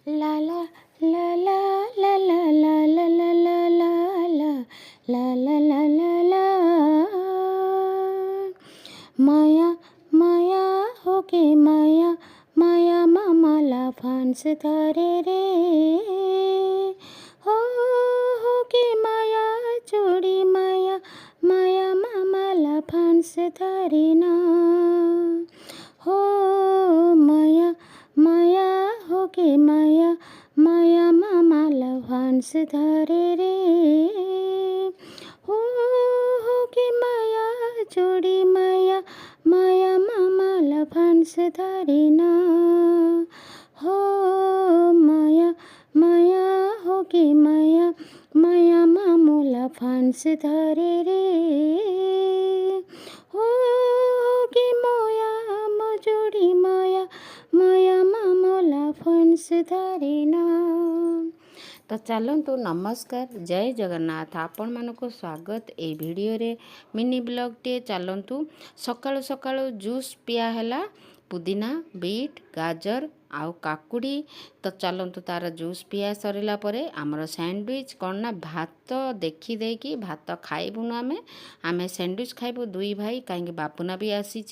La la la la la la la la la la la la la la la la माया माया होके माया माया मामाला फांस धारे रे होके माया जोडी माया माया मामाला फांस धारे ना हो माया माया होके माया माया मामाला फांस धारे रे होके माया जोडी माया माया मामाला फांस धारे ना हो माया माया होके माया माया मामूला फांस धारे रे होके माया जोडी माया माया मामूला फांस धारे ना। तो चलतु नमस्कार जय जगन्नाथ आपण मानक स्वागत ए वीडियो रे मिनी ब्लॉग टे चलतु सकाळु सकाळु जूस पिया हैला पुदीना बीट गाजर आउ काकुड़ी तो चलतु तार जूस पिया सरला परे आमर सैंडविच कौन ना भात देखी देकी भात खाइबुनु आमे सैंडविच खाइबु दुई भाई कहीं बापुना भी आसी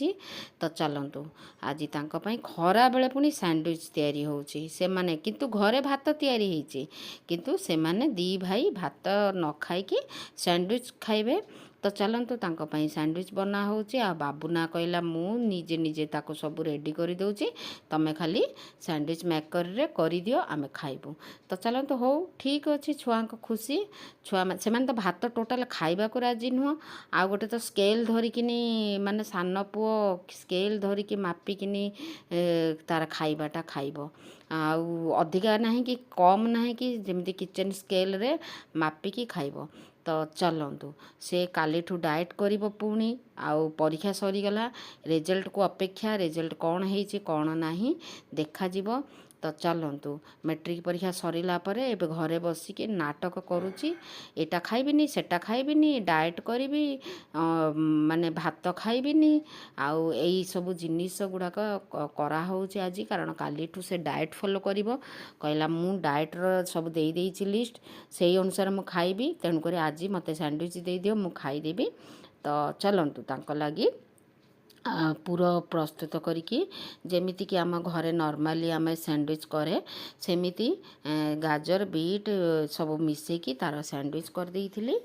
तो चलतु आज तांको पई खरा बेले पुनी सैंडविच तैयारी होउची से माने किंतु घरे भात तैयारी होईची किंतु से माने दी भाई भात न खाई कि सैंडविच खाइबे तो चलतु तांको पई सैंडविच बना होउची आ बाबूना कहला मु निजे निजे ताको सब रेडी कर दउची तमे खाली सैंडविच मेकर रे करी दियो आमे खाइबु तो चलतु हो ठीक अछि छुआ को खुशी छुआ से माने तो भात टोटल खाइबा को राजी नुह आ गोटे तो स्केल धरिकिनी माने सान पुओ स्केल धरिकी मापिकिनी तार खाइबाटा खाइबो आउ अधिका नहीं कि कम नहीं कि जेमती किचन स्केल रे मापिकी खाइबो तो चलतु से काली ठू डाएट करिबो पुणी आउ परीक्षा सरीगला रिजल्ट को अपेक्षा रिजल्ट कौन है कौन नहीं देखा जिवो तो चलतु मैट्रिक परीक्षा सरीला परे एबे घरे बसिके नाटक करूची एटा खाइबिनी सेटा खाइबिनी डाएट करिबी माने भात खाइबिनी आउ एई सब जिनिस गुड़ाक करा होउची आज कारण काली ठू से डाएट फॉलो करिवो कहला मु डाएट रो सब देई देइची लिस्ट सेई अनुसार मु खाइबी तेणु करे आज मते सैंडविच देई दियो मु खाई देबी तो चलतु तांको लागी पूरा प्रस्तुत करिकी जेमिति कि आम घरे नॉर्मली आम सैंडविच करे सेमिति गाजर बीट सब मिसेकी तार सैंडविच कर देइथिली